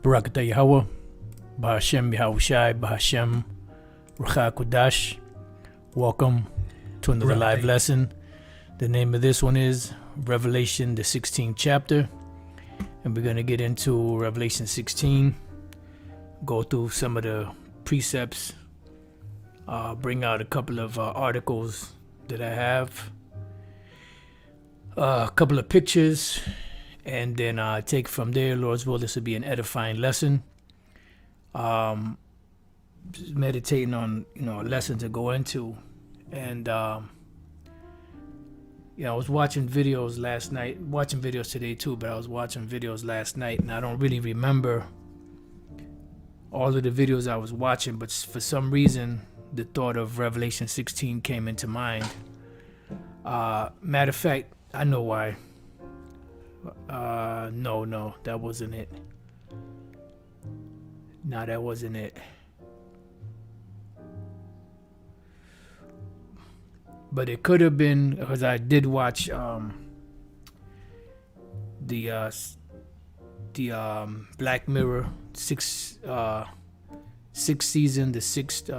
Barakatah Yahweh, Bahashem Yahushai, Bahashem Rucha Kodash. Welcome to another live lesson. The name of this one is Revelation, the 16th chapter. And we're going to get into Revelation 16, go through some of the precepts, bring out a couple of articles that I have, a couple of pictures, and then take from there. Lord's will, this will be an edifying lesson. Meditating on, a lesson to go into. And, I was watching videos last night, watching videos today too, but I was watching videos last night, and I don't really remember all of the videos I was watching, but for some reason, the thought of Revelation 16 came into mind. Matter of fact, I know why. No, that wasn't it. No, that wasn't it. But it could have been, because I did watch the Black Mirror sixth season, the sixth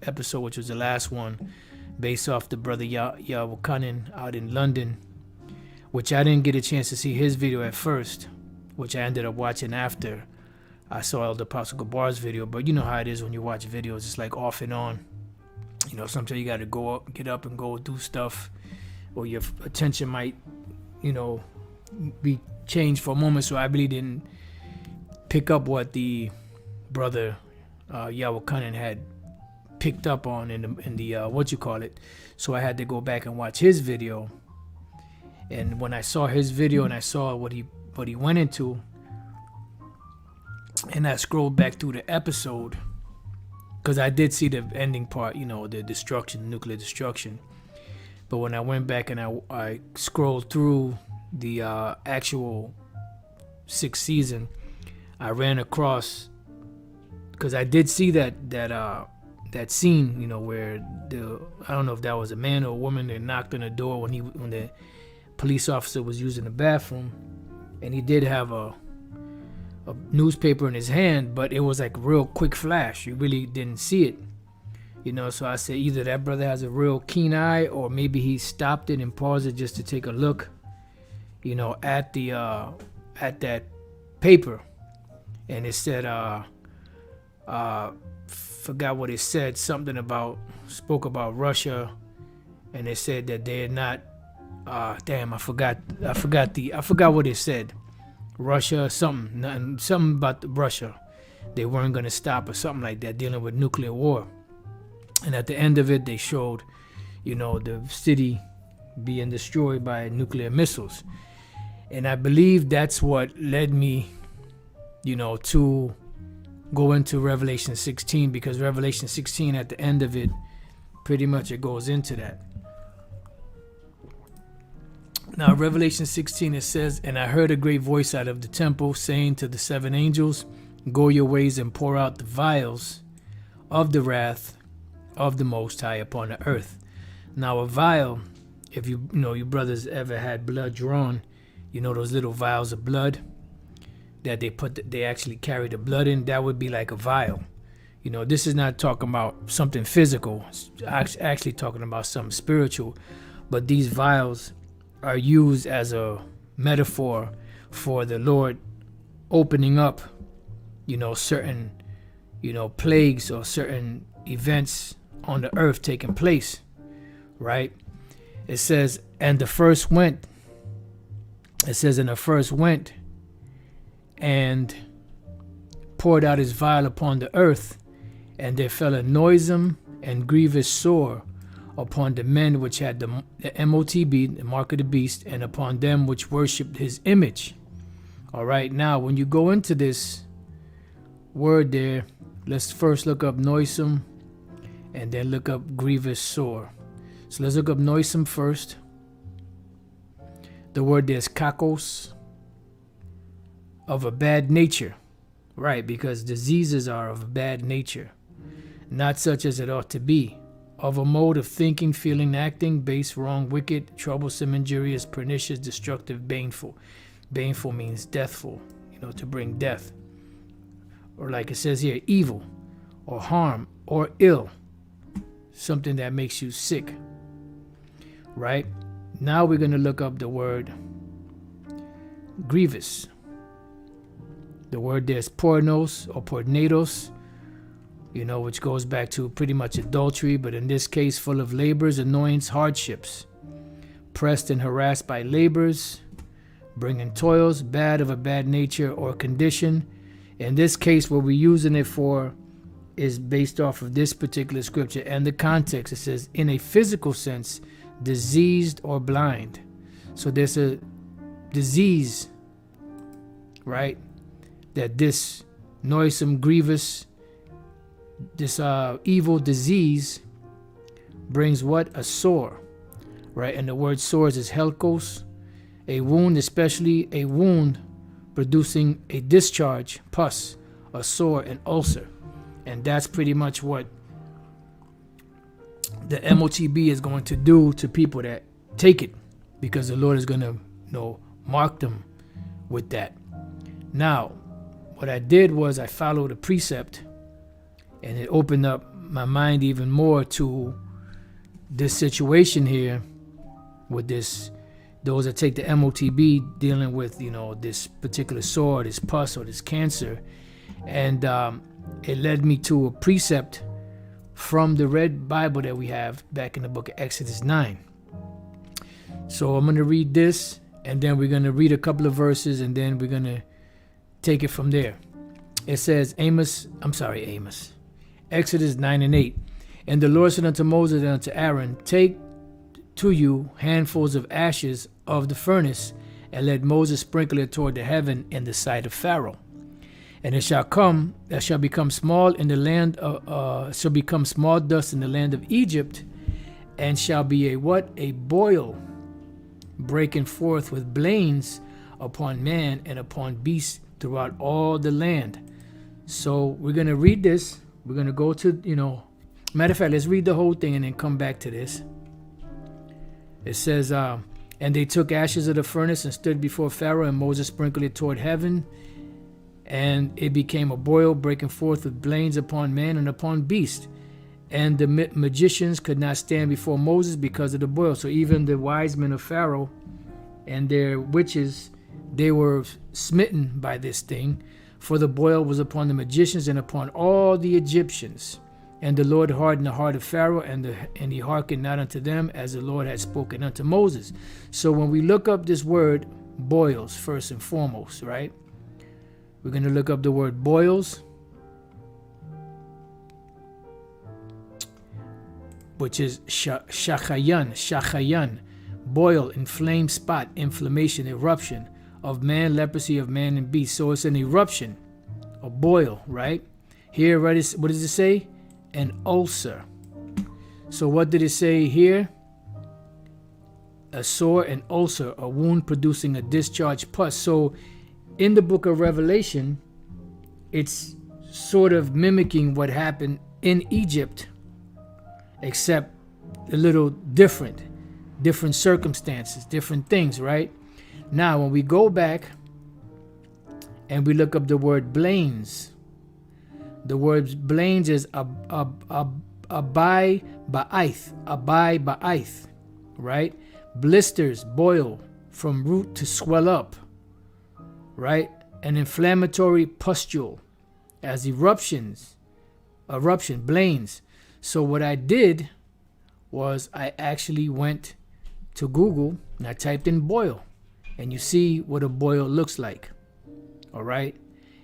episode, which was the last one, based off the brother Yahweh out in London, which I didn't get a chance to see his video at first, which I ended up watching after I saw Elder Apostle Gabar's video. But you know how it is when you watch videos, it's like off and on. Sometimes you got to get up and go do stuff, or your attention might, be changed for a moment. So I really didn't pick up what the brother Yahweh had picked up on in the So I had to go back and watch his video. And when I saw his video and I saw what he went into, and I scrolled back through the episode, because I did see the ending part, the destruction, nuclear destruction. But when I went back and I scrolled through the actual sixth season, I ran across, because I did see that scene, where I don't know if that was a man or a woman that knocked on the door when the police officer was using the bathroom, and he did have a newspaper in his hand, but it was like real quick flash. You really didn't see it, so I said either that brother has a real keen eye, or maybe he stopped it and paused it just to take a look, at that paper. And it said, forgot what it said, spoke about Russia, and it said that they had not, I forgot what it said. Russia, something about Russia. They weren't going to stop or something like that, dealing with nuclear war. And at the end of it, they showed, the city being destroyed by nuclear missiles. And I believe that's what led me, to go into Revelation 16, because Revelation 16, at the end of it, pretty much it goes into that. Now, Revelation 16, it says, "And I heard a great voice out of the temple saying to the seven angels, Go your ways and pour out the vials of the wrath of the Most High upon the earth." Now, a vial, if you brothers ever had blood drawn, those little vials of blood that they actually carry the blood in, that would be like a vial. This is not talking about something physical. It's actually talking about something spiritual. But these vials are used as a metaphor for the Lord opening up, certain, plagues or certain events on the earth taking place, right? It says, and the first went and poured out his vial upon the earth, and there fell a noisome and grievous sore upon the men which had the MOTB, the mark of the beast, and upon them which worshipped his image. All right, now when you go into this word there, let's first look up noisome and then look up grievous sore. So let's look up noisome first. The word there is kakos, of a bad nature, right? Because diseases are of a bad nature, not such as it ought to be. Of a mode of thinking, feeling, acting, base, wrong, wicked, troublesome, injurious, pernicious, destructive, baneful. Baneful means deathful, to bring death. Or like it says here, evil or harm or ill. Something that makes you sick. Right? Now we're going to look up the word grievous. The word there's pornos or pornados, which goes back to pretty much adultery, but in this case, full of labors, annoyance, hardships. Pressed and harassed by labors, bringing toils, bad of a bad nature or condition. In this case, what we're using it for is based off of this particular scripture and the context. It says, in a physical sense, diseased or blind. So there's a disease, right? That this noisome, grievous, this evil disease brings what? A sore, right? And the word sores is helkos, a wound, especially a wound producing a discharge, pus, a sore, an ulcer. And that's pretty much what the MOTB is going to do to people that take it, because the Lord is going to mark them with that. Now, what I did was I followed a precept, and it opened up my mind even more to this situation here with those that take the MOTB dealing with, this particular sore, this pus, or this cancer. And it led me to a precept from the red Bible that we have back in the book of Exodus 9. So I'm going to read this, and then we're going to read a couple of verses, and then we're going to take it from there. It says, Exodus 9 and 8. And the Lord said unto Moses and unto Aaron, take to you handfuls of ashes of the furnace, and let Moses sprinkle it toward the heaven in the sight of Pharaoh. And it shall become small in the land shall become small dust in the land of Egypt, and shall be a boil breaking forth with blains upon man and upon beast throughout all the land. So we're going to read this. We're going to go to, matter of fact, let's read the whole thing and then come back to this. It says, and they took ashes of the furnace and stood before Pharaoh, and Moses sprinkled it toward heaven, and it became a boil breaking forth with blains upon man and upon beast. And the magicians could not stand before Moses because of the boil. So even the wise men of Pharaoh and their witches, they were smitten by this thing, for the boil was upon the magicians and upon all the Egyptians. And the Lord hardened the heart of Pharaoh, and he hearkened not unto them, as the Lord had spoken unto Moses. So when we look up this word boils, first and foremost, right? We're going to look up the word boils, which is shachayan, boil, inflamed spot, inflammation, eruption of man, leprosy of man and beast. So it's an eruption, a boil, right? Here, what does it say? An ulcer. So what did it say here? A sore, an ulcer, a wound producing a discharge, pus. So in the book of Revelation, it's sort of mimicking what happened in Egypt, except a little different circumstances, different things, right? Now, when we go back and we look up the word blains, the word blains is abai ba'aith, right? Blisters, boil, from root to swell up, right? An inflammatory pustule, as eruption, blains. So what I did was I actually went to Google and I typed in boil, and you see what a boil looks like. All right.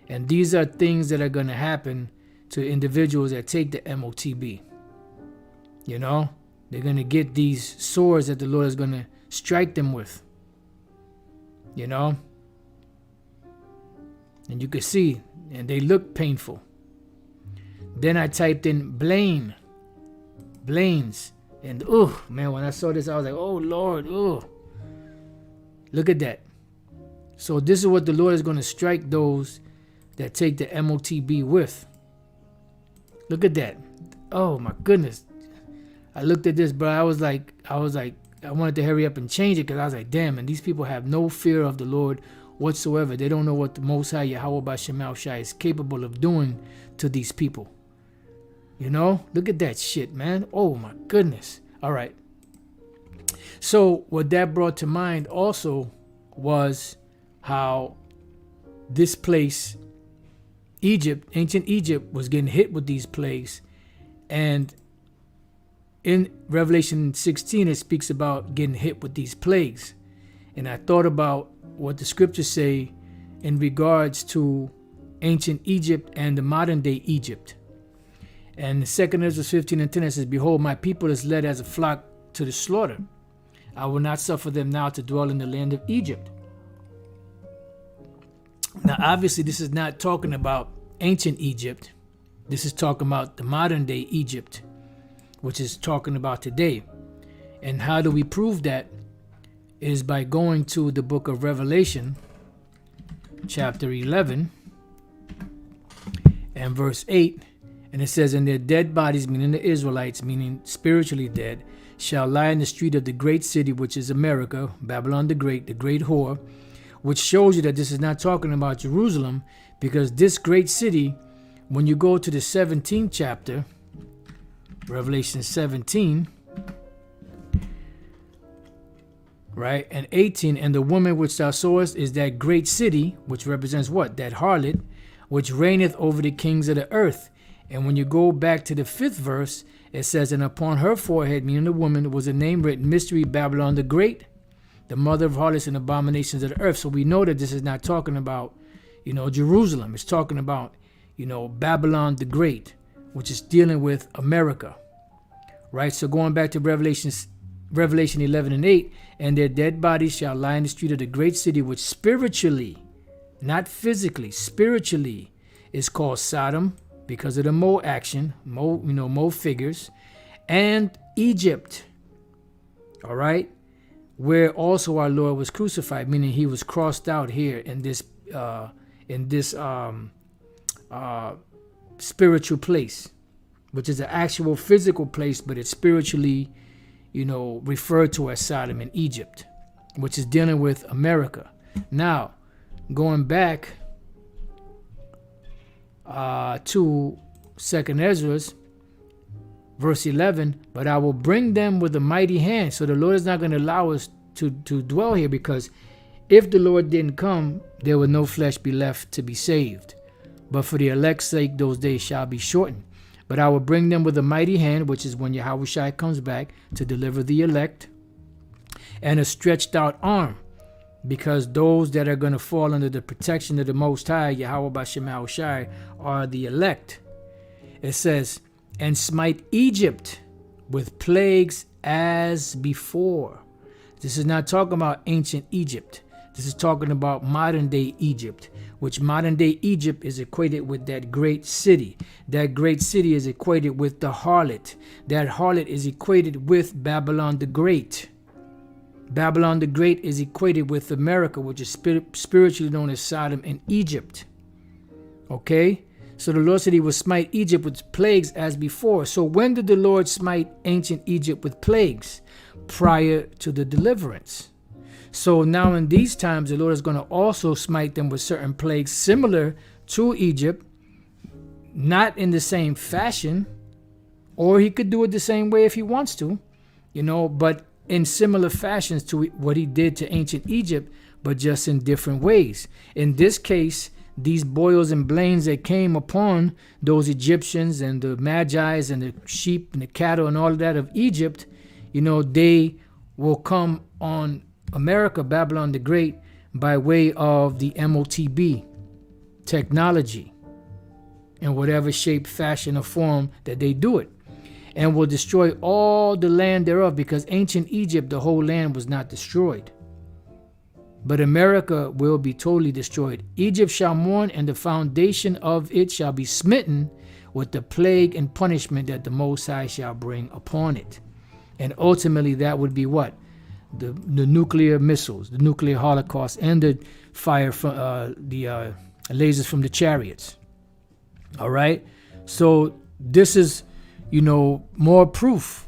And these are things that are going to happen to individuals that take the MOTB. They're going to get these sores that the Lord is going to strike them with. And you can see, and they look painful. Then I typed in blains. And man, when I saw this, I was like, oh Lord, look at that. So this is what the Lord is going to strike those that take the MOTB with. Look at that. Oh my goodness. I looked at this, bro. I was like, I wanted to hurry up and change it, because I was like, damn, and these people have no fear of the Lord whatsoever. They don't know what the Most High Yahweh B'Shem Shai is capable of doing to these people. You know, look at that shit, man. Oh my goodness. All right. So what that brought to mind also was how this place, Egypt, ancient Egypt, was getting hit with these plagues. And in Revelation 16, it speaks about getting hit with these plagues. And I thought about what the scriptures say in regards to ancient Egypt and the modern day Egypt. And 2 Ezra 15 and 10 it says, behold, my people is led as a flock to the slaughter. I will not suffer them now to dwell in the land of Egypt. Now, obviously, this is not talking about ancient Egypt. This is talking about the modern day Egypt, which is talking about today. And how do we prove that? Is by going to the book of Revelation, chapter 11, and verse 8. And it says, and their dead bodies, meaning the Israelites, meaning spiritually dead, shall lie in the street of the great city, which is America, Babylon the great whore, which shows you that this is not talking about Jerusalem, because this great city, when you go to the 17th chapter, Revelation 17, right, and 18, and the woman which thou sawest is that great city, which represents what? That harlot, which reigneth over the kings of the earth. And when you go back to the 5th verse, it says, and upon her forehead, meaning the woman, was a name written, Mystery Babylon the Great, the mother of harlots and abominations of the earth. So we know that this is not talking about, Jerusalem. It's talking about, Babylon the Great, which is dealing with America, right? So going back to Revelation 11 and 8, and their dead bodies shall lie in the street of the great city, which spiritually, not physically, spiritually, is called Sodom, because of the Mo action, Mo figures, and Egypt, all right, where also our Lord was crucified, meaning he was crossed out here in this spiritual place, which is an actual physical place, but it's spiritually, referred to as Sodom and Egypt, which is dealing with America. Now, going back to 2 Ezra, verse 11, but I will bring them with a mighty hand. So the Lord is not going to allow us to dwell here, because if the Lord didn't come, there would no flesh be left to be saved. But for the elect's sake, those days shall be shortened. But I will bring them with a mighty hand, which is when Yahweh Shai comes back to deliver the elect, and a stretched out arm, because those that are going to fall under the protection of the Most High, Yahweh B'Shem Shai, are the elect. It says, and smite Egypt with plagues as before. This is not talking about ancient Egypt. This is talking about modern day Egypt, which modern day Egypt is equated with that great city. That great city is equated with the harlot. That harlot is equated with Babylon the Great. Babylon the Great is equated with America, which is spiritually known as Sodom and Egypt. Okay? So the Lord said he would smite Egypt with plagues as before. So when did the Lord smite ancient Egypt with plagues? Prior to the deliverance. So now in these times, the Lord is going to also smite them with certain plagues similar to Egypt, not in the same fashion, or he could do it the same way if he wants to, but in similar fashions to what he did to ancient Egypt, but just in different ways. In this case, these boils and blains that came upon those Egyptians and the Magi's and the sheep and the cattle and all of that of Egypt, they will come on America, Babylon the Great, by way of the MOTB technology in whatever shape, fashion, or form that they do it, and will destroy all the land thereof, because ancient Egypt, the whole land was not destroyed. But America will be totally destroyed. Egypt shall mourn, and the foundation of it shall be smitten with the plague and punishment that the Most High shall bring upon it. And ultimately that would be what? The nuclear missiles, the nuclear holocaust, and the fire from the lasers from the chariots. All right? So this is, more proof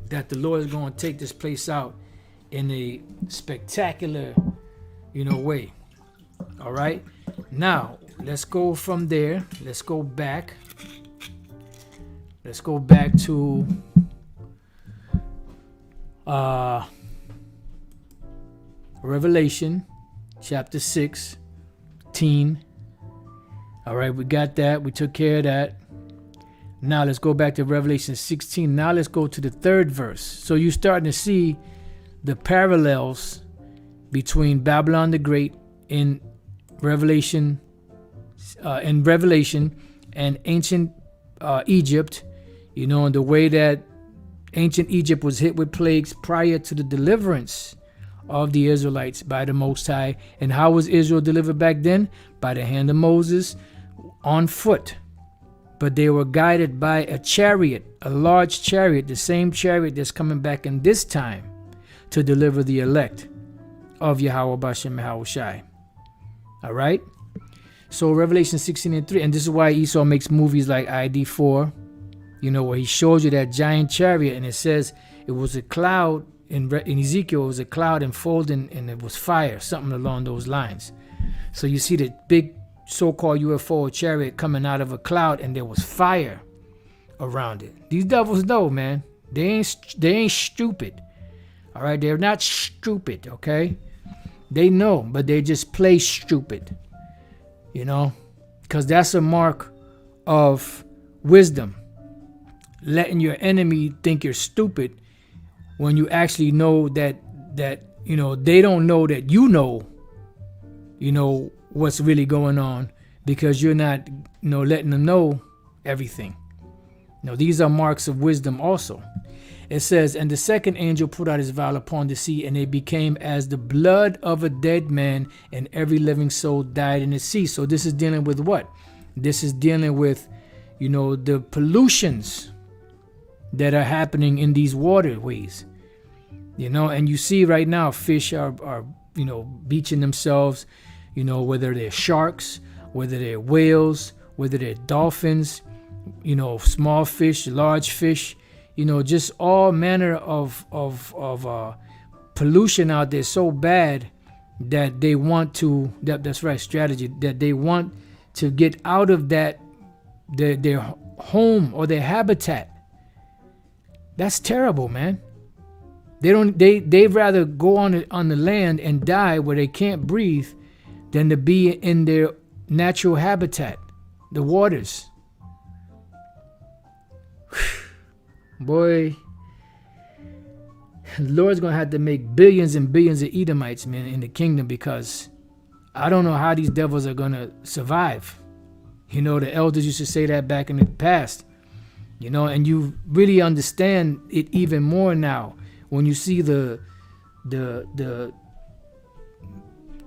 that the Lord is going to take this place out in a spectacular, way. All right. Now, let's go from there. Let's go back. Let's go back to Revelation chapter 16. All right, we got that. We took care of that. Now let's go back to Revelation 16. Now let's go to the 3rd verse. So you're starting to see the parallels between Babylon the Great in Revelation and ancient Egypt, you know, and the way that ancient Egypt was hit with plagues prior to the deliverance of the Israelites by the Most High. And how was Israel delivered back then? By the hand of Moses on foot. But they were guided by a chariot, a large chariot, the same chariot that's coming back in this time to deliver the elect of Yahweh Bashem Yahushai. All right? So Revelation 16:3, and this is why Esau makes movies like ID4, you know, where he shows you that giant chariot, and it says it was a cloud, in Ezekiel it was a cloud enfolding, and it was fire, something along those lines. So you see the big so-called UFO chariot coming out of a cloud, and there was fire around it. These devils know, man. They ain't stupid. All right, they're not stupid, okay? They know, but they just play stupid, you know, because that's a mark of wisdom. Letting your enemy think you're stupid when you actually know that you know, they don't know that you know what's really going on, because you're not, you know, letting them know everything. Now, these are marks of wisdom also. It says, and the second angel put out his vial upon the sea, and it became as the blood of a dead man, and every living soul died in the sea. So this is dealing with what? This is dealing with, you know, the pollutions that are happening in these waterways. You know, and you see right now fish are you know, beaching themselves, you know, whether they're sharks, whether they're whales, whether they're dolphins, you know, small fish, large fish, you know, just all manner of pollution out there so bad that they want to, that's right, strategy, that they want to get out of that, their home or their habitat. That's terrible, man. They'd rather go on the land and die where they can't breathe than to be in their natural habitat, the waters. Boy, the Lord's gonna have to make billions and billions of Edomites, man, in the kingdom, because I don't know how these devils are gonna survive. You know, the elders used to say that back in the past, you know, and you really understand it even more now when you see the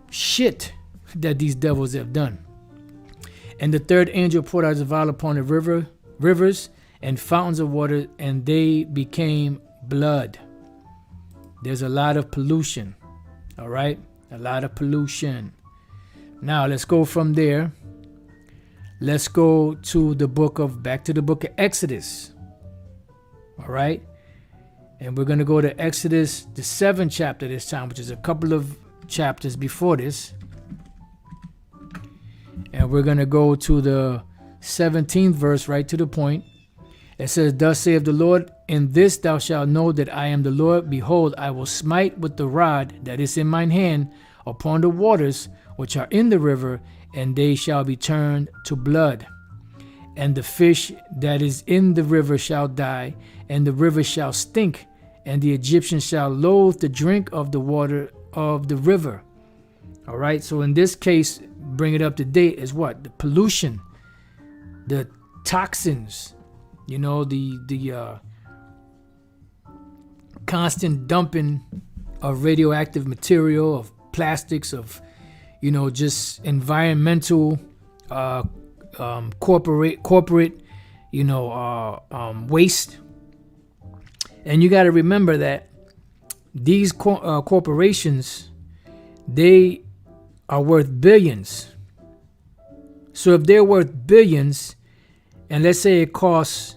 shit that these devils have done. And the third angel poured out his vial upon the rivers and fountains of water, and they became blood. There's a lot of pollution. All right, a lot of pollution. Now let's go from there. Let's go to back to the book of Exodus. All right, and we're going to go to Exodus, the 7th chapter this time, which is a couple of chapters before this. And we're going to go to the 17th verse, right to the point. It says, thus saith the Lord, in this thou shalt know that I am the Lord. Behold, I will smite with the rod that is in mine hand upon the waters which are in the river, and they shall be turned to blood. And the fish that is in the river shall die, and the river shall stink, and the Egyptians shall loathe to drink of the water of the river. All right, so in this case, bring it up to date, is what? The pollution, the toxins, you know, the constant dumping of radioactive material, of plastics, of, you know, just environmental, corporate, you know, waste. And you got to remember that these corporations, they are worth billions. So if they're worth billions, and let's say it costs,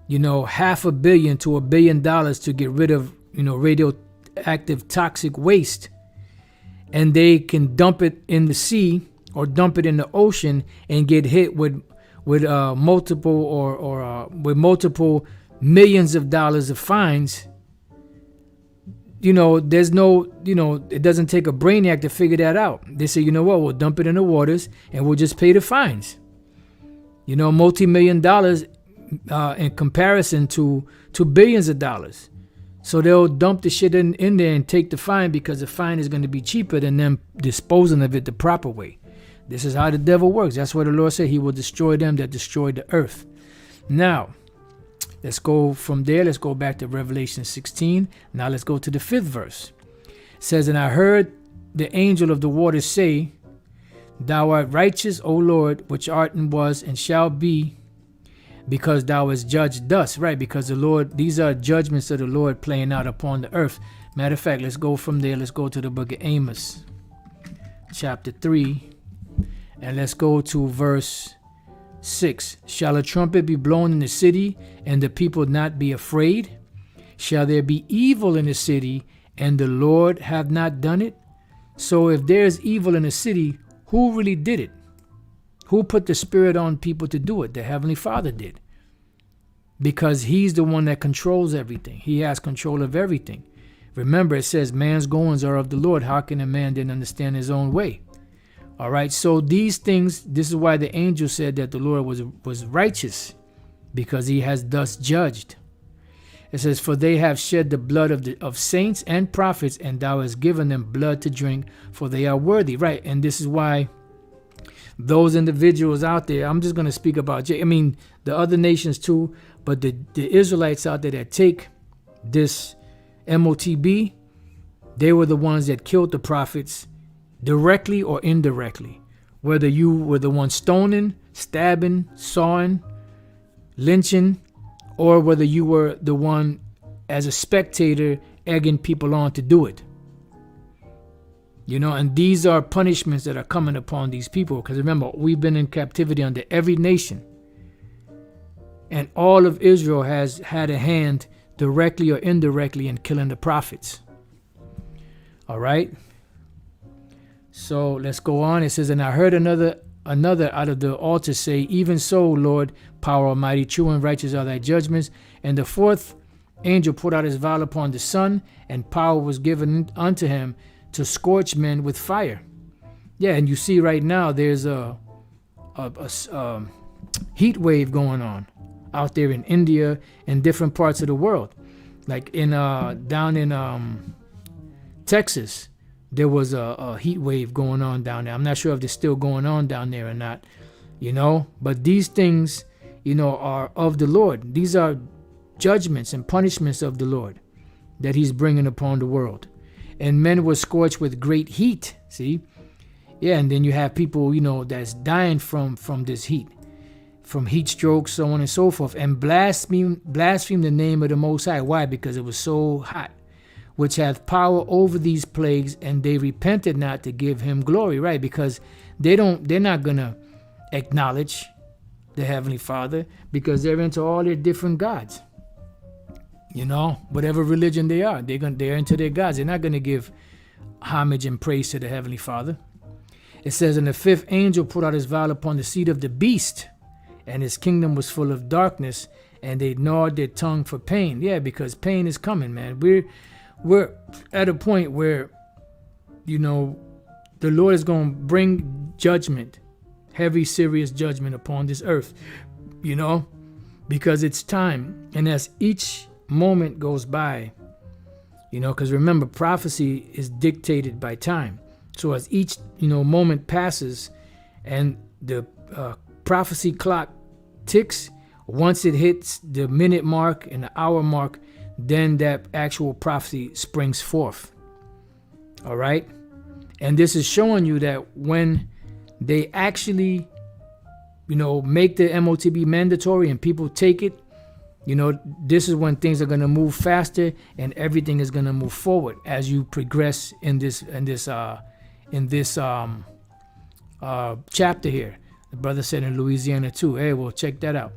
you know, $500 million to $1 billion to get rid of, you know, radioactive toxic waste, and they can dump it in the sea or dump it in the ocean and get hit with multiple millions of dollars of fines. There's no, it doesn't take a brainiac to figure that out. They say, you know what, we'll dump it in the waters and we'll just pay the fines. Multi-million dollars in comparison to billions of dollars. So they'll dump the shit in there and take the fine because the fine is going to be cheaper than them disposing of it the proper way. This is how the devil works. That's what the Lord said. He will destroy them that destroy the earth. Now, let's go from there. Let's go back to Revelation 16. Now let's go to the 5th verse. It says, and I heard the angel of the waters say, thou art righteous, O Lord, which art and was and shall be, because thou hast judged thus. Right, because the Lord, these are judgments of the Lord playing out upon the earth. Matter of fact, let's go from there. Let's go to the book of Amos, chapter 3, and let's go to verse 6. Shall a trumpet be blown in the city, and the people not be afraid? Shall there be evil in the city, and the Lord have not done it? So if there's evil in the city, who really did it? Who put the spirit on people to do it? The Heavenly Father did. Because he's the one that controls everything. He has control of everything. Remember, it says man's goings are of the Lord. How can a man then understand his own way? All right, so these things, this is why the angel said that the Lord was righteous, because he has thus judged. It says, for they have shed the blood of saints and prophets, and thou hast given them blood to drink, for they are worthy. Right, and this is why those individuals out there, I'm just going to speak about, the other nations too, but the Israelites out there that take this MOTB, they were the ones that killed the prophets directly or indirectly. Whether you were the one stoning, stabbing, sawing, lynching, or whether you were the one as a spectator egging people on to do it. And these are punishments that are coming upon these people. Because remember, we've been in captivity under every nation. And all of Israel has had a hand directly or indirectly in killing the prophets. All right. So let's go on. It says, and I heard another out of the altar say, even so, Lord, power almighty, true and righteous are thy judgments. And the 4th angel put out his vial upon the sun, and power was given unto him to scorch men with fire. Yeah, and you see right now there's a heat wave going on out there in India and different parts of the world. Like down in Texas, there was a heat wave going on down there. I'm not sure if they're still going on down there or not, but these things, are of the Lord. These are judgments and punishments of the Lord that he's bringing upon the world. And men were scorched with great heat. See? Yeah, and then you have people, that's dying from this heat, from heat stroke, so on and so forth, and blaspheme the name of the Most High. Why? Because it was so hot, which hath power over these plagues, and they repented not to give him glory. Right? Because they're not gonna acknowledge the Heavenly Father, because they're into all their different gods. Whatever religion they are, they're into their gods. They're not going to give homage and praise to the Heavenly Father. It says, and the 5th angel put out his vial upon the seat of the beast, and his kingdom was full of darkness, and they gnawed their tongue for pain. Yeah, because pain is coming, man. We're at a point where, the Lord is going to bring judgment, heavy, serious judgment upon this earth, because it's time. And as each moment goes by, because remember, prophecy is dictated by time. So as each moment passes and the prophecy clock ticks, once it hits the minute mark and the hour mark, then that actual prophecy springs forth. All right, and this is showing you that when they actually make the MOTB mandatory and people take it, this is when things are going to move faster and everything is going to move forward as you progress in this chapter here. The brother said in Louisiana too. Hey, well, check that out.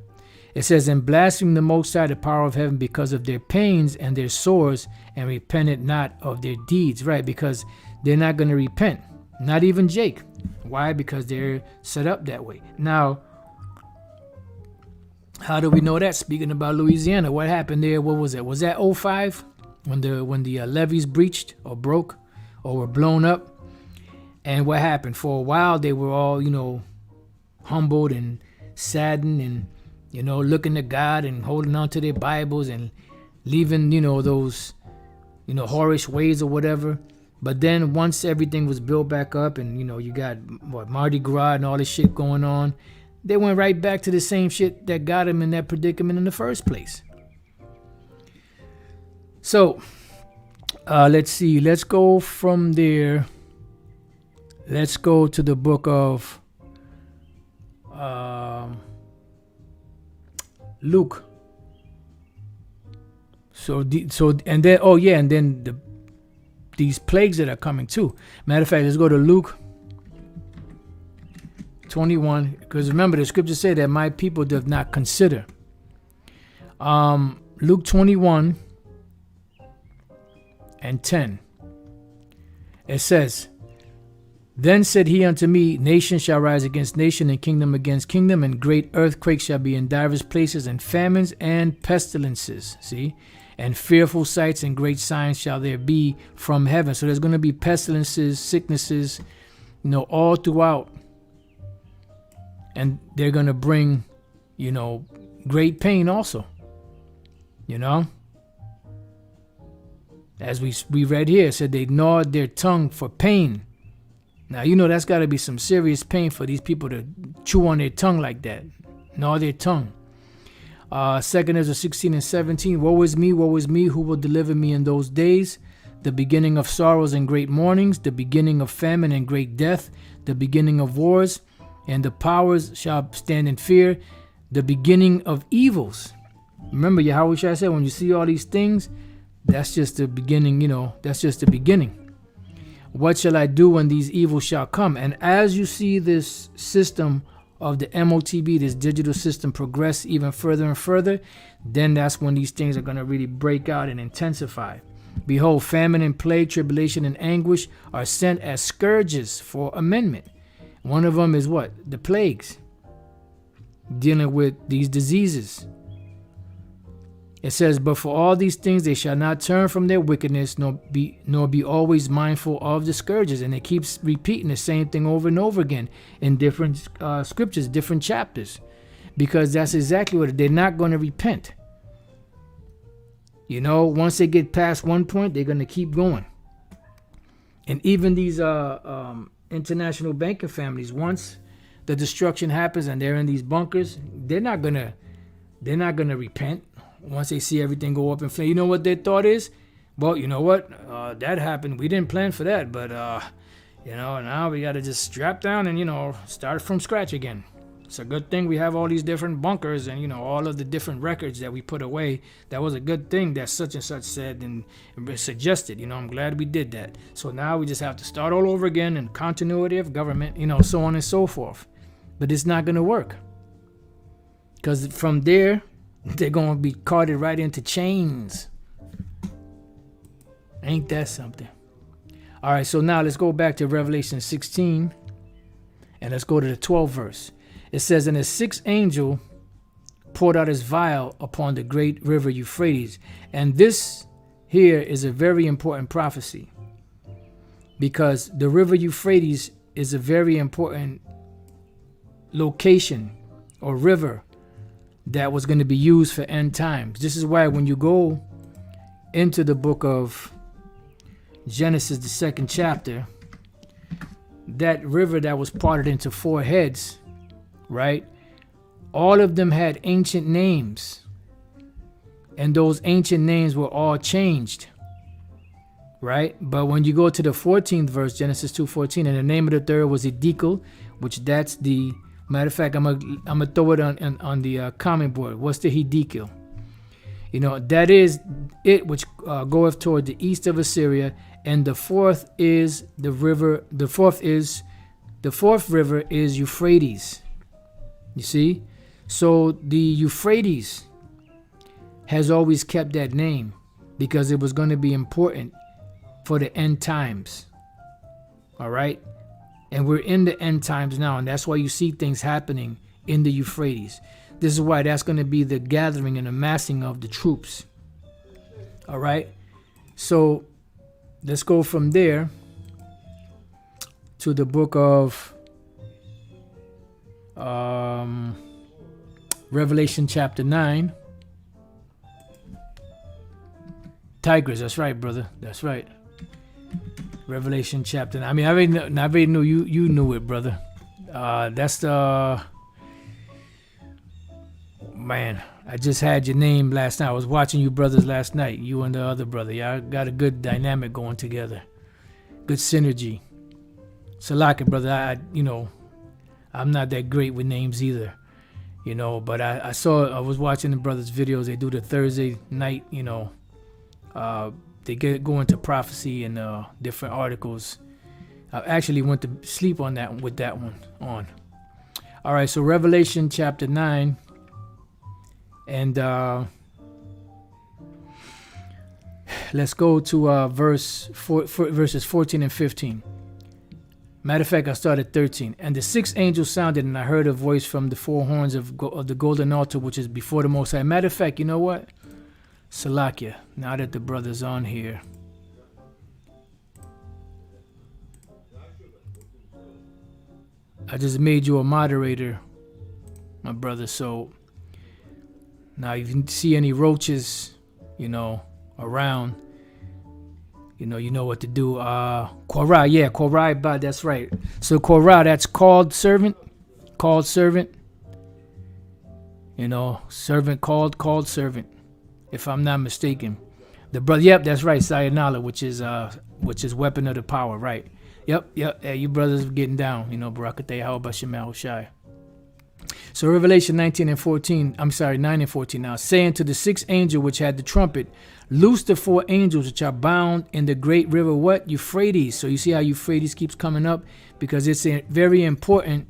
It says, and blaspheme the Most High, the power of heaven, because of their pains and their sores, and repented not of their deeds. Right, because they're not going to repent. Not even Jake. Why? Because they're set up that way. Now, how do we know that? Speaking about Louisiana, what happened there? What was it? Was that 05 when the levees breached or broke or were blown up? And what happened? For a while, they were all, humbled and saddened and, looking to God and holding on to their Bibles and leaving, those, whorish ways or whatever. But then once everything was built back up and, you got Mardi Gras and all this shit going on, they went right back to the same shit that got them in that predicament in the first place. So, let's see. Let's go from there. Let's go to the book of Luke. And then these plagues that are coming too. Matter of fact, let's go to Luke 21, because remember the scripture said that my people does not consider. Luke 21 and 10. It says, then said he unto me, nation shall rise against nation, and kingdom against kingdom, and great earthquakes shall be in divers places, and famines and pestilences. See? And fearful sights and great signs shall there be from heaven. So there's going to be pestilences, sicknesses, all throughout. And they're going to bring, great pain also. As we read here, it said they gnawed their tongue for pain. Now, that's got to be some serious pain for these people to chew on their tongue like that. Gnaw their tongue. 2 Ezra 16 and 17. Woe is me, who will deliver me in those days? The beginning of sorrows and great mournings, the beginning of famine and great death, the beginning of wars, and the powers shall stand in fear, the beginning of evils. Remember, Yahweh Shai said, when you see all these things, that's just the beginning, that's just the beginning. What shall I do when these evils shall come? And as you see this system of the MOTB, this digital system, progress even further and further, then that's when these things are going to really break out and intensify. Behold, famine and plague, tribulation and anguish are sent as scourges for amendment. One of them is what? The plagues. Dealing with these diseases. It says, but for all these things they shall not turn from their wickedness, nor be always mindful of the scourges. And it keeps repeating the same thing over and over again in different scriptures, different chapters. Because that's exactly what they're not going to repent. Once they get past one point, they're going to keep going. And even these international banking families, once the destruction happens and they're in these bunkers, they're not gonna repent. Once they see everything go up in flames, you know what their thought is? Well, you know what? That happened. We didn't plan for that, but now we got to just strap down and start from scratch again. It's a good thing we have all these different bunkers and all of the different records that we put away. That was a good thing that such and such said and suggested. I'm glad we did that. So now we just have to start all over again in continuity of government, so on and so forth. But it's not going to work, because from there they're going to be carted right into chains. Ain't that something? All right, so now let's go back to Revelation 16 and let's go to the 12th verse. It says, and the sixth angel poured out his vial upon the great river Euphrates. And this here is a very important prophecy, because the river Euphrates is a very important location or river that was going to be used for end times. This is why when you go into the book of Genesis, the 2nd chapter, that river that was parted into 4 heads, right? All of them had ancient names, and those ancient names were all changed, right? But when you go to the 14th verse, Genesis 2:14, and the name of the third was Edekiel, which that's the matter of fact, I'm gonna throw it on the comment board. What's the Edekiel? That is it which goeth toward the east of Assyria, and the fourth is the river. The fourth river is Euphrates. You see, So the Euphrates has always kept that name because it was going to be important for the end times. All right? And we're in the end times now, and that's why you see things happening in the Euphrates. This is why that's going to be the gathering and amassing of the troops. All right? So let's go from there to the book of Revelation chapter 9. Tigers, that's right, brother. That's right. Revelation chapter 9. I mean, I already knew you knew it, brother. That's the... Man, I just had your name last night. I was watching you brothers last night. You and the other brother. Y'all got a good dynamic going together. Good synergy. Salaka, brother. I'm not that great with names either. But I was watching the brothers' videos. They do the Thursday night, they go into prophecy and different articles. I actually went to sleep on that with that one on. All right, so Revelation chapter 9. And let's go to verses 14 and 15. Matter of fact, I started 13. And the sixth angel sounded, and I heard a voice from the four horns of the golden altar, which is before the Most High. Matter of fact, you know what? Salakia, now that the brother's on here. I just made you a moderator, my brother, so... Now, if you see any roaches, around, you know what to do. Korah, but that's right. So Korah, that's called servant. Servant, called servant, if I'm not mistaken. The brother, yep, that's right, Sayonara, which is weapon of the power, right? Yep, yeah, you brothers are getting down, Barakateh, how about Shemal Shai? So Revelation 9 and 14 now, saying to the sixth angel which had the trumpet, loose the four angels which are bound in the great river, what? Euphrates. So you see how Euphrates keeps coming up? Because it's a very important,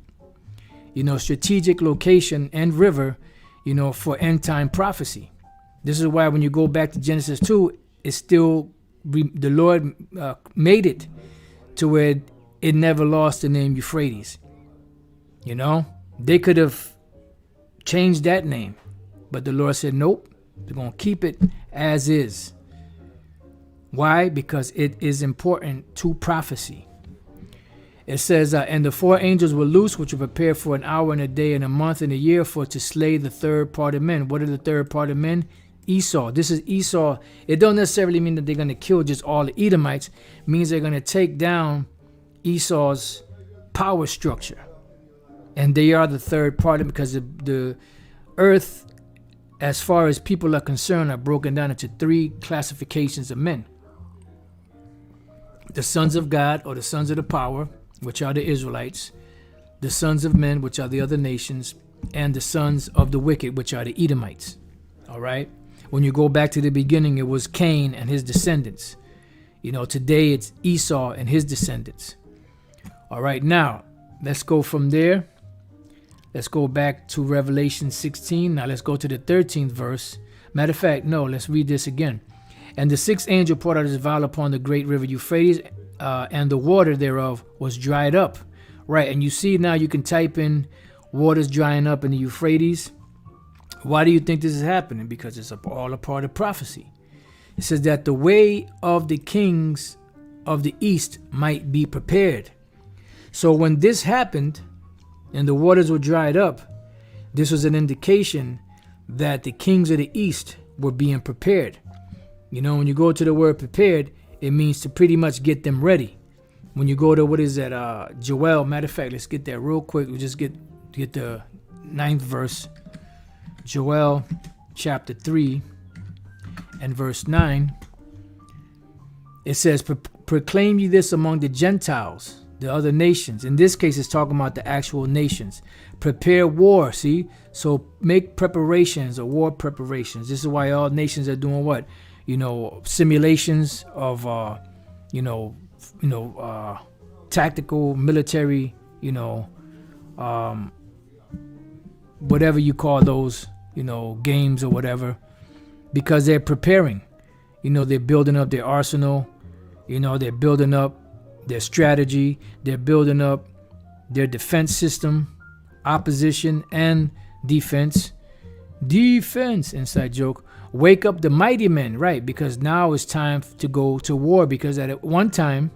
strategic location and river, for end time prophecy. This is why when you go back to Genesis 2, it's still, the Lord made it to where it never lost the name Euphrates. They could have changed that name, but the Lord said, nope, they're going to keep it as is. Why? Because it is important to prophecy. It says, and the four angels were loose, which were prepared for an hour and a day and a month and a year for to slay the third part of men. What are the third part of men? Esau. This is Esau. It don't necessarily mean that they're going to kill just all the Edomites. It means they're going to take down Esau's power structure. And they are the third party because the earth, as far as people are concerned, are broken down into three classifications of men. The sons of God, or the sons of the power, which are the Israelites. The sons of men, which are the other nations. And the sons of the wicked, which are the Edomites. All right? When you go back to the beginning, it was Cain and his descendants. Today it's Esau and his descendants. All right, now, let's go from there. Let's go back to Revelation 16. Now let's go to the 13th verse. Matter of fact, no, let's read this again. And the sixth angel poured out his vial upon the great river Euphrates, and the water thereof was dried up. Right, and you see now you can type in waters drying up in the Euphrates. Why do you think this is happening? Because it's all a part of prophecy. It says that the way of the kings of the east might be prepared. So when this happened, and the waters were dried up, this was an indication that the kings of the east were being prepared. When you go to the word prepared, it means to pretty much get them ready. When you go to, Joel, matter of fact, let's get that real quick. We'll just get the 9th verse. Joel chapter 3 and verse 9. It says, proclaim ye this among the Gentiles, the other nations. In this case, it's talking about the actual nations. Prepare war, see? So make preparations or war preparations. This is why all nations are doing what? Simulations of, tactical, military, whatever you call those, games or whatever, because they're preparing. They're building up their arsenal. They're building up their strategy. They're building up their defense system, opposition and defense. Defense, inside joke. Wake up the mighty men, right? Because now it's time to go to war. Because at one time,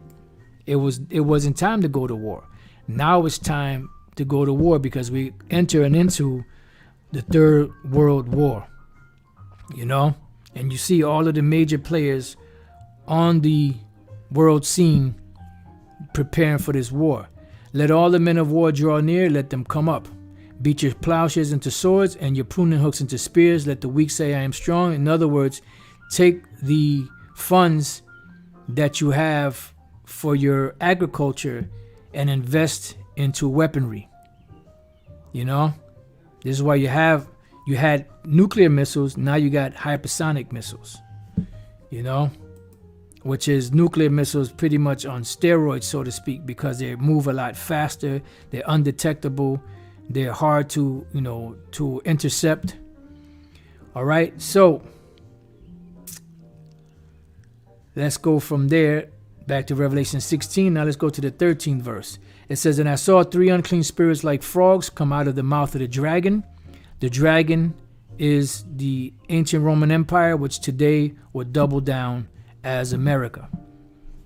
it wasn't time to go to war. Now it's time to go to war because we entering into the Third World War. And you see all of the major players on the world scene preparing for this war. Let all the men of war draw near, let them come up. Beat your plowshares into swords and your pruning hooks into spears. Let the weak say, I am strong. In other words, take the funds that you have for your agriculture and invest into weaponry. This is why you had nuclear missiles. Now you got hypersonic missiles, which is nuclear missiles pretty much on steroids, so to speak, because they move a lot faster. They're undetectable. They're hard to intercept. All right. So let's go from there back to Revelation 16. Now let's go to the 13th verse. It says, and I saw 3 unclean spirits like frogs come out of the mouth of the dragon. The dragon is the ancient Roman Empire, which today would double down as America.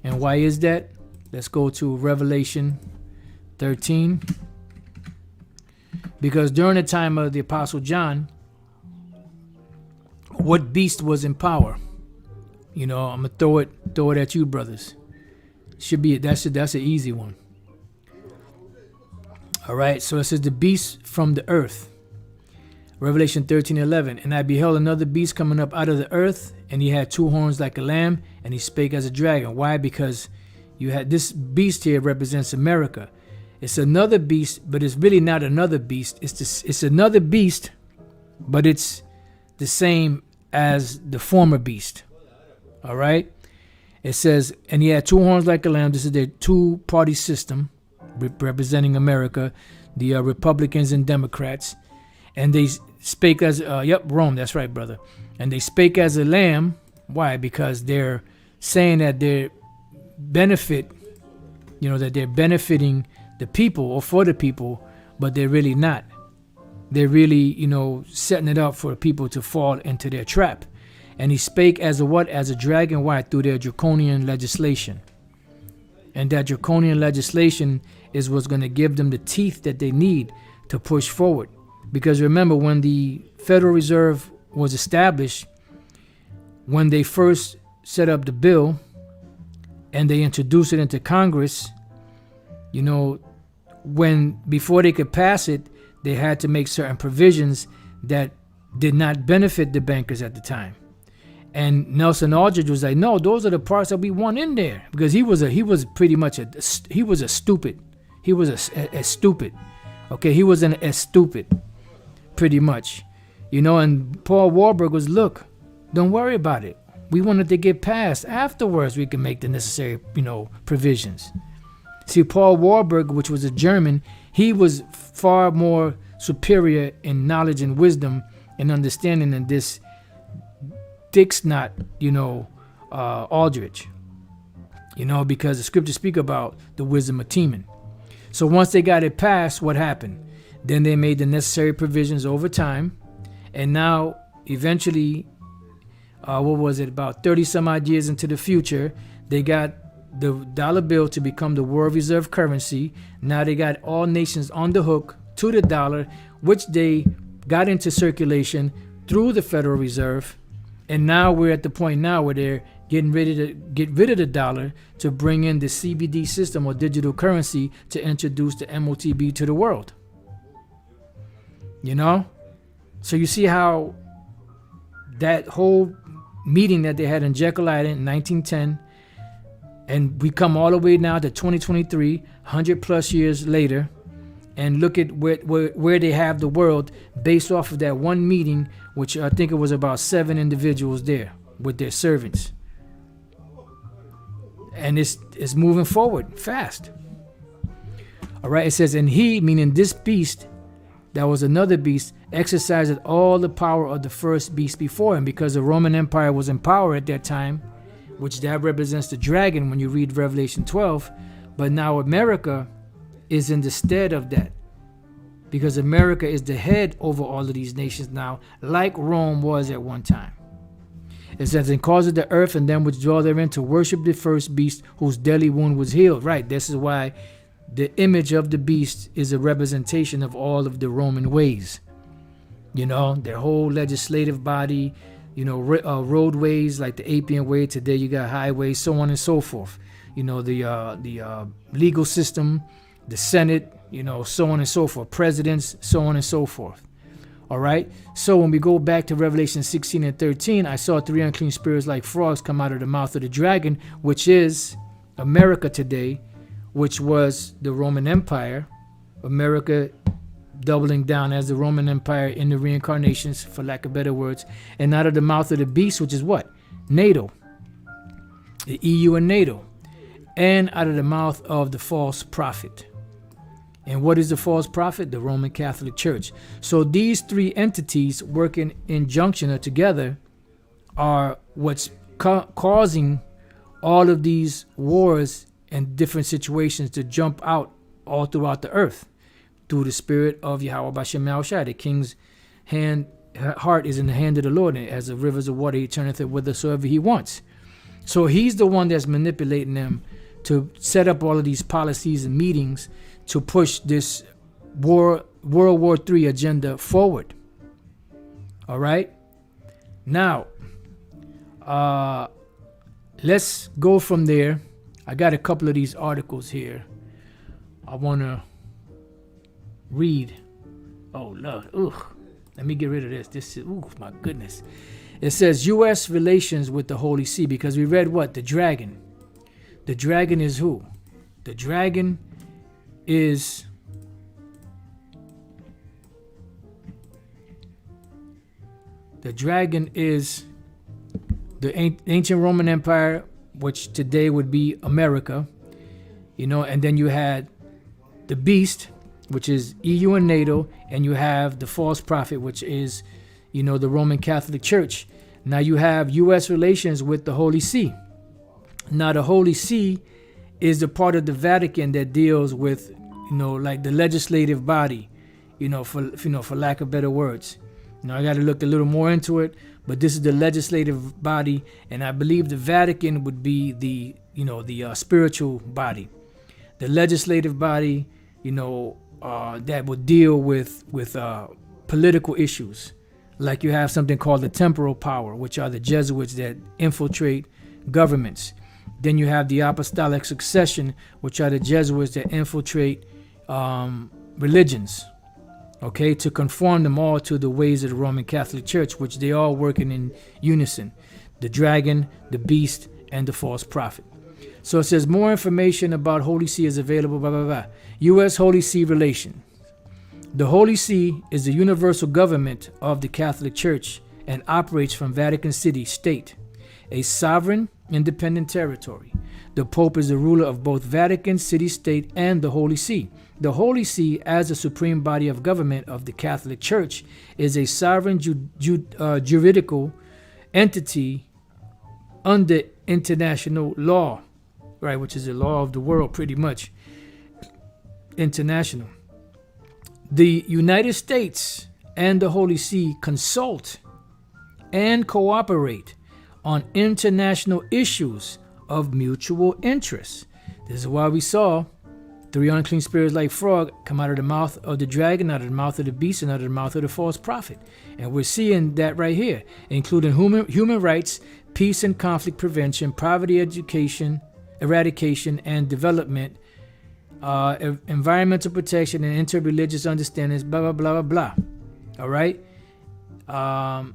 And why is that? Let's go to Revelation 13. Because during the time of the Apostle John, what beast was in power? I'm gonna throw it at you, brothers. That's an easy one. All right, so it says the beast from the earth. Revelation 13:11. And I beheld another beast coming up out of the earth, and he had 2 horns like a lamb, and he spake as a dragon. Why? Because you had this beast here represents America. It's another beast, but it's really not another beast. It's another beast, but it's the same as the former beast. All right. It says, and he had 2 horns like a lamb. This is their 2-party system representing America, the Republicans and Democrats. And they spake as, Rome. That's right, brother. And they spake as a lamb. Why? Because they're saying that they're benefiting the people or for the people, but they're really not. They're really, setting it up for people to fall into their trap. And he spake as a what? As a dragon. Why? Through their draconian legislation. And that draconian legislation is what's going to give them the teeth that they need to push forward. Because remember, when the Federal Reserve was established, when they first set up the bill and they introduced it into Congress, before they could pass it, they had to make certain provisions that did not benefit the bankers at the time. And Nelson Aldrich was like, no, those are the parts that we want in there, because he was stupid. Okay, he wasn't as stupid, pretty much, And Paul Warburg was, look, don't worry about it. We wanted to get passed. Afterwards, we can make the necessary, provisions. See, Paul Warburg, which was a German, he was far more superior in knowledge and wisdom and understanding than this dick snot, Aldrich. Because the scriptures speak about the wisdom of Timon. So once they got it passed, what happened? Then they made the necessary provisions over time. And now, eventually, about 30 some odd years into the future, they got the dollar bill to become the world reserve currency. Now they got all nations on the hook to the dollar, which they got into circulation through the Federal Reserve. And now we're at the point now where they're getting ready to get rid of the dollar to bring in the CBD system or digital currency to introduce the MOTB to the world. So you see how that whole meeting that they had in Jekyll Island in 1910, and we come all the way now to 2023, 100 plus years later, and look at where they have the world based off of that one meeting, which I think it was about 7 individuals there with their servants. And it's moving forward fast. All right, it says, and he, meaning this beast that was another beast, exercised all the power of the first beast before him, because the Roman Empire was in power at that time, which that represents the dragon when you read Revelation 12. But now America is in the stead of that, because America is the head over all of these nations now, like Rome was at one time. It says, and caused the earth and them which dwell therein to worship the first beast, whose deadly wound was healed. Right, this is why the image of the beast is a representation of all of the Roman ways. You know, their whole legislative body, you know, roadways like the Appian Way. Today you got highways, so on and so forth. You know, the legal system, the Senate, you know, so on and so forth. Presidents, so on and so forth. All right. So when we go back to Revelation 16 and 13, I saw 3 unclean spirits like frogs come out of the mouth of the dragon, which is America today, which was the Roman Empire. America doubling down as the Roman Empire in the reincarnations, for lack of better words. And out of the mouth of the beast, which is what? NATO. The EU and NATO. And out of the mouth of the false prophet. And what is the false prophet? The Roman Catholic Church. So these 3 entities working in junction or together are what's causing all of these wars and different situations to jump out all throughout the earth through the spirit of Yahweh Bashem Yahushua. The king's heart is in the hand of the Lord, and as the rivers of water, he turneth it whithersoever he wants. So he's the one that's manipulating them to set up all of these policies and meetings to push this World War III agenda forward. All right. Now, let's go from there. I got a couple of these articles here I want to read. Oh, Lord. Ugh. Let me get rid of this. This is, ooh, my goodness. It says U.S. relations with the Holy See, because we read what? The dragon. The dragon is who? The dragon is the ancient Roman Empire, which today would be America, you know, and then you had the beast, which is EU and NATO, and you have the false prophet, which is, you know, the Roman Catholic Church. Now you have U.S. relations with the Holy See. Now the Holy See is the part of the Vatican that deals with, you know, like the legislative body, for lack of better words. You know, I got to look a little more into it, but this is the legislative body, and I believe the Vatican would be the spiritual body, the legislative body, that would deal with political issues. Like you have something called the temporal power, which are the Jesuits that infiltrate governments. Then you have the apostolic succession, which are the Jesuits that infiltrate religions, okay, to conform them all to the ways of the Roman Catholic Church, which they all working in unison, the dragon, the beast, and the false prophet. So it says more information about Holy See is available, blah, blah, blah. U.S. Holy See relation. The Holy See is the universal government of the Catholic Church and operates from Vatican City, state, a sovereign, independent territory. The Pope is the ruler of both Vatican City, state, and the Holy See. The Holy See, as the supreme body of government of the Catholic Church, is a sovereign juridical entity under international law, right, which is the law of the world, pretty much international. The United States and the Holy See consult and cooperate on international issues of mutual interest. This is why we saw 3 unclean spirits like frog come out of the mouth of the dragon, out of the mouth of the beast, and out of the mouth of the false prophet. And we're seeing that right here, including human rights, peace and conflict prevention, poverty eradication and development, environmental protection and interreligious understandings, blah, blah, blah, blah, blah. All right? And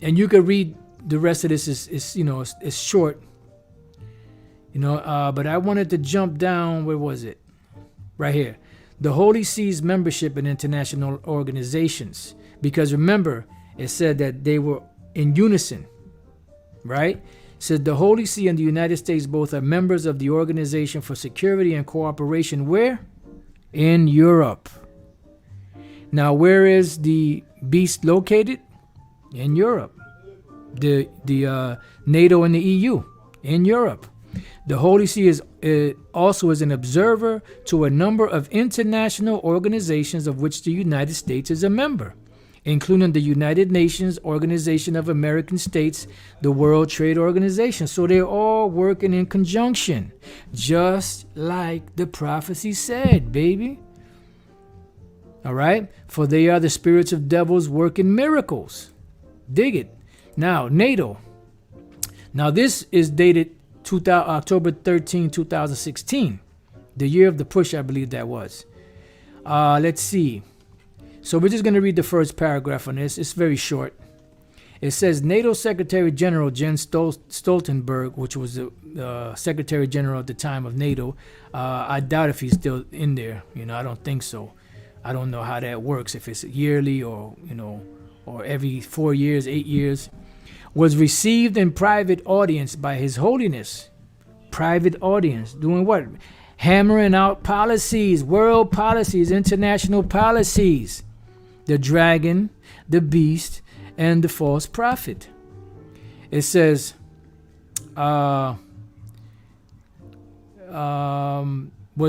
you can read the rest of this is short, but I wanted to jump down. Where was it? Right here. The Holy See's membership in international organizations. Because remember, it said that they were in unison, right? It said the Holy See and the United States both are members of the Organization for Security and Cooperation. Where? In Europe. Now, where is the beast located? In Europe. The NATO and the EU in Europe. The Holy See is also is an observer to a number of international organizations of which the United States is a member, including the United Nations Organization of American States, the World Trade Organization. So they're all working in conjunction, just like the prophecy said, baby. All right? For they are the spirits of devils working miracles. Dig it. Now, NATO. Now, this is dated October 13, 2016. The year of the push, I believe that was. Let's see. So we're just going to read the first paragraph on this. It's very short. It says, NATO Secretary General Jens Stoltenberg, which was the Secretary General at the time of NATO. I doubt if he's still in there. I don't think so. I don't know how that works, if it's yearly or, or every 4 years, 8 years. Was received in private audience by His Holiness. Private audience. Doing what? Hammering out policies, world policies, international policies. The dragon, the beast, and the false prophet. It says, was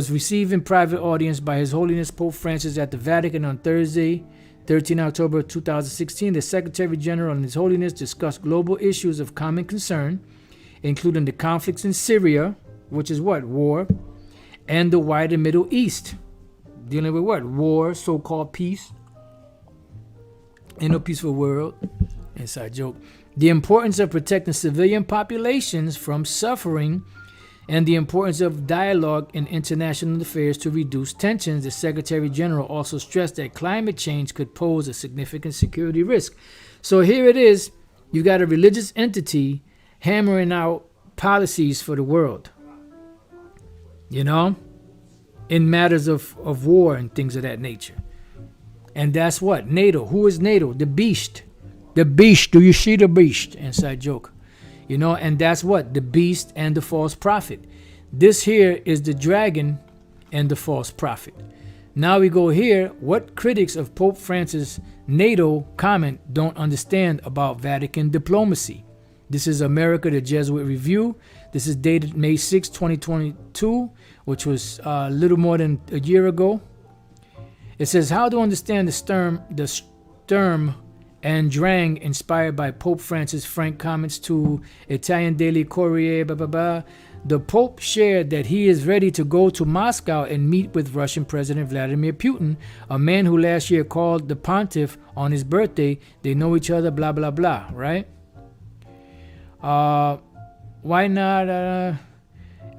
received in private audience by His Holiness Pope Francis at the Vatican on Thursday, 13 October 2016, the Secretary General and His Holiness discussed global issues of common concern, including the conflicts in Syria, which is what? War, and the wider Middle East. Dealing with what? War, so-called peace. In a peaceful world. Inside joke. The importance of protecting civilian populations from suffering and the importance of dialogue in international affairs to reduce tensions. The Secretary General also stressed that climate change could pose a significant security risk. So here it is. You got a religious entity hammering out policies for the world, in matters of war and things of that nature. And that's what? NATO. Who is NATO? The beast. The beast. Do you see the beast? Inside joke. And that's what? The beast and the false prophet. This here is the dragon and the false prophet. Now we go here. What critics of Pope Francis' NATO comment don't understand about Vatican diplomacy. This is America, the Jesuit Review. This is dated May 6, 2022, which was a little more than a year ago. It says, how to understand the Sturm and Drang inspired by Pope Francis' frank comments to Italian Daily Corriere, The Pope shared that he is ready to go to Moscow and meet with Russian President Vladimir Putin, a man who last year called the pontiff on his birthday. They know each other, blah, blah, blah, right? Why not?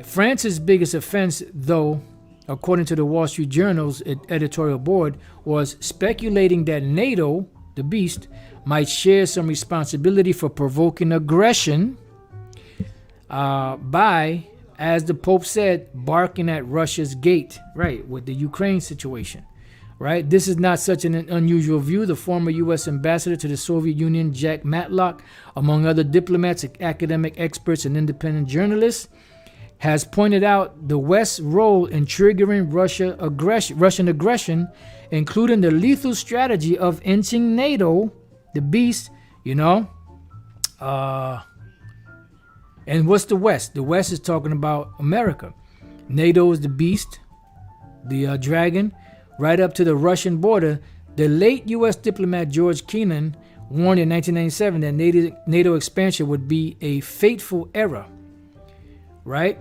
France's biggest offense, though, according to the Wall Street Journal's editorial board, was speculating that NATO, the beast, might share some responsibility for provoking aggression by, as the Pope said, barking at Russia's gate, right, with the Ukraine situation, right? This is not such an unusual view. The former U.S. ambassador to the Soviet Union, Jack Matlock, among other diplomats, academic experts, and independent journalists, has pointed out the West's role in triggering Russian aggression, including the lethal strategy of inching NATO, the beast, and what's the West? The West is talking about America. NATO is the beast, the dragon, right up to the Russian border. The late U.S. diplomat George Kennan warned in 1997 that NATO expansion would be a fateful error. Right?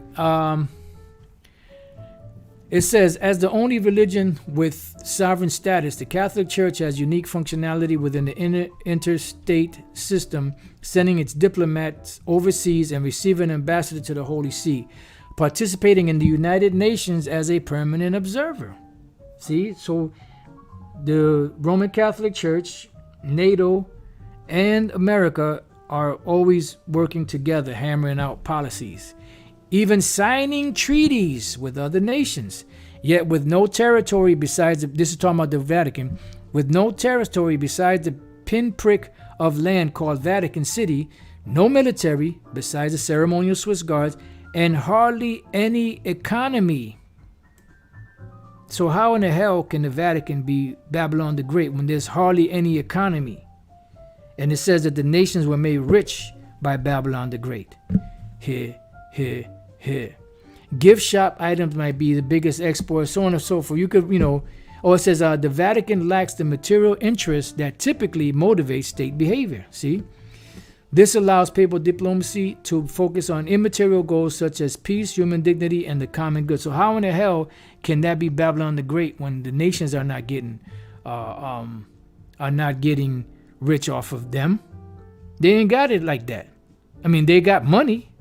It says, as the only religion with sovereign status, the Catholic Church has unique functionality within the interstate system, sending its diplomats overseas and receiving an ambassador to the Holy See, participating in the United Nations as a permanent observer. See? So the Roman Catholic Church, NATO, and America are always working together, hammering out policies, even signing treaties with other nations, yet with no territory besides, this is talking about the Vatican, with no territory besides the pinprick of land called Vatican City, no military besides the ceremonial Swiss guards, and hardly any economy. So how in the hell can the Vatican be Babylon the Great when there's hardly any economy? And it says that the nations were made rich by Babylon the Great. Here. Gift shop items might be the biggest export, so on and so forth. You could, it says the Vatican lacks the material interest that typically motivates state behavior. See? This allows papal diplomacy to focus on immaterial goals such as peace, human dignity, and the common good. So how in the hell can that be Babylon the Great when the nations are not getting rich off of them? They ain't got it like that. I mean, they got money,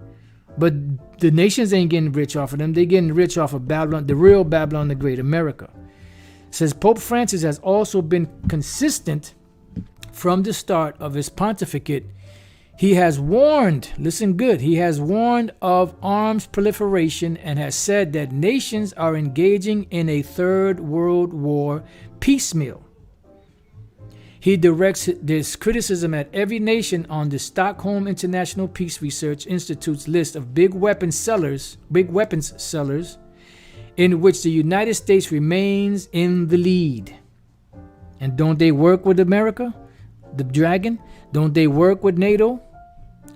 but the nations ain't getting rich off of them. They getting rich off of Babylon, the real Babylon the Great, America. It says Pope Francis has also been consistent from the start of his pontificate. He has warned, listen good, he has warned of arms proliferation and has said that nations are engaging in a third world war piecemeal. He directs this criticism at every nation on the Stockholm International Peace Research Institute's list of big weapons sellers, in which the United States remains in the lead. And don't they work with America, the dragon? Don't they work with NATO?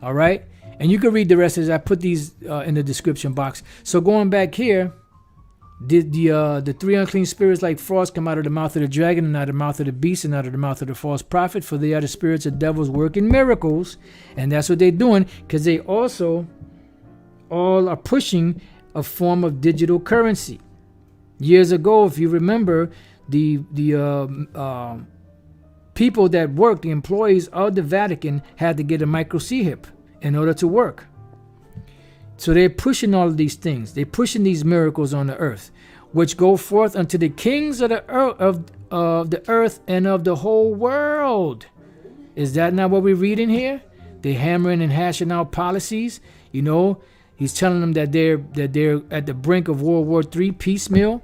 All right. And you can read the rest of this. I put these in the description box. So going back here, did the three unclean spirits like frost come out of the mouth of the dragon and out of the mouth of the beast and out of the mouth of the false prophet? For they are the spirits of devils working miracles. And that's what they're doing, because they also all are pushing a form of digital currency. Years ago, if you remember, the people that worked, the employees of the Vatican, had to get a microchip in order to work. So they're pushing all of these things. They're pushing these miracles on the earth, which go forth unto the kings of the earth and of the whole world. Is that not what we're reading here? They're hammering and hashing out policies. He's telling them that they're at the brink of World War III piecemeal.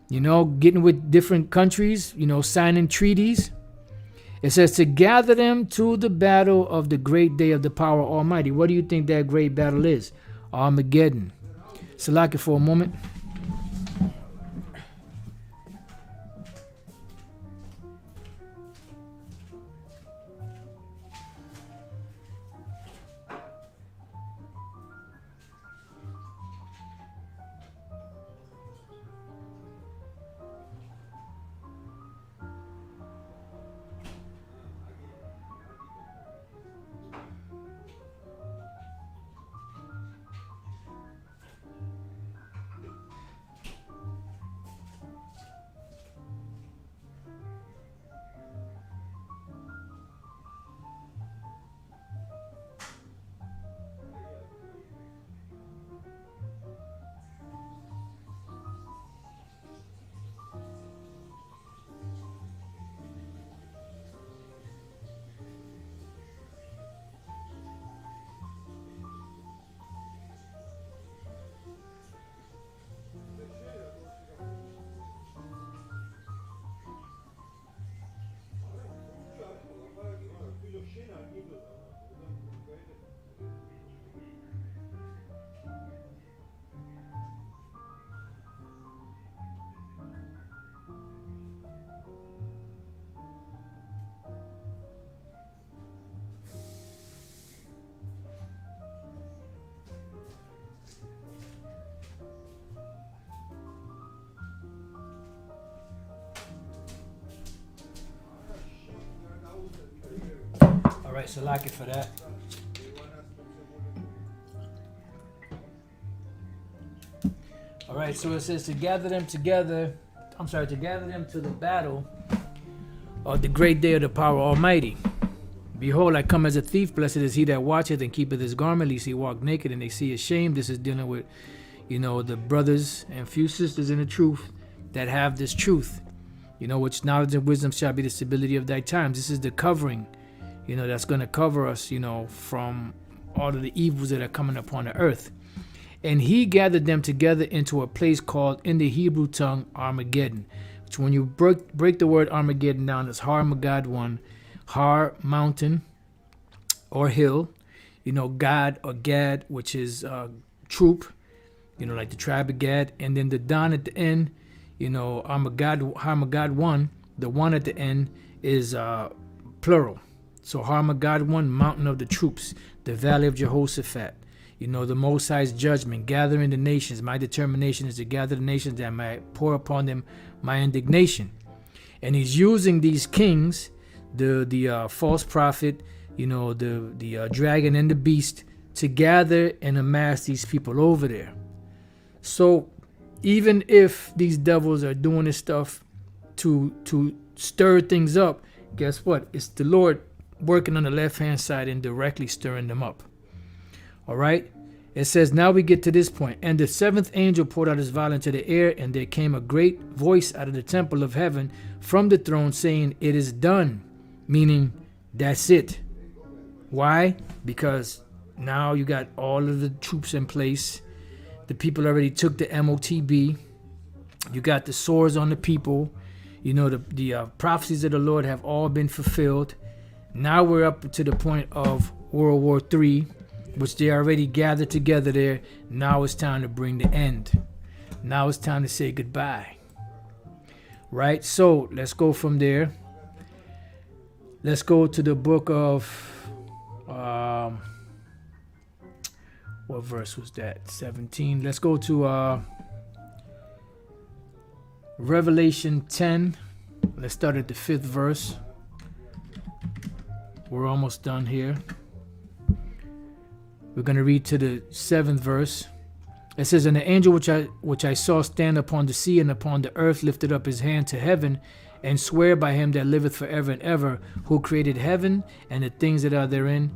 Getting with different countries. Signing treaties. It says to gather them to the battle of the great day of the power Almighty. What do you think that great battle is? Armageddon. Salaki for a moment. Alright, so like it for that. Alright, so it says to gather them to the battle of the great day of the power Almighty. Behold, I come as a thief. Blessed is he that watcheth and keepeth his garment, lest he walk naked and they see his shame. This is dealing with, the brothers and few sisters in the truth that have this truth, which knowledge and wisdom shall be the stability of thy times. This is the covering, that's going to cover us, from all of the evils that are coming upon the earth. And he gathered them together into a place called, in the Hebrew tongue, Armageddon. Which when you break the word Armageddon down, it's Har Magad one, Har, mountain or hill, Gad or Gad, which is troop, like the tribe of Gad. And then the Don at the end, You know, Armageddon, the one at the end is plural. So Armageddon, mountain of the troops, the valley of Jehoshaphat. You know, the Most High's judgment, gathering the nations. My determination is to gather the nations that I might pour upon them my indignation. And he's using these kings, the false prophet, you know, the dragon and the beast, to gather and amass these people over there. So even if these devils are doing this stuff to stir things up, guess what? It's the Lord working on the left-hand side and directly stirring them up. All right? It says, now we get to this point. And the seventh angel poured out his vial into the air, and there came a great voice out of the temple of heaven from the throne saying, it is done. Meaning, that's it. Why? Because now you got all of the troops in place. The people already took the MOTB. You got the swords on the people. You know, the prophecies of the Lord have all been fulfilled. Now we're up to the point of World War III, which they already gathered together there. Now it's time to bring the end. Now it's time to say goodbye. Right? So let's go from there. Let's go to the book of, what verse was that? 17. Let's go to Revelation 10. Let's start at the 5th verse. We're almost done here. We're going to read to the 7th verse. It says, and the angel which I saw stand upon the sea and upon the earth lifted up his hand to heaven, and swear by him that liveth forever and ever, who created heaven and the things that are therein,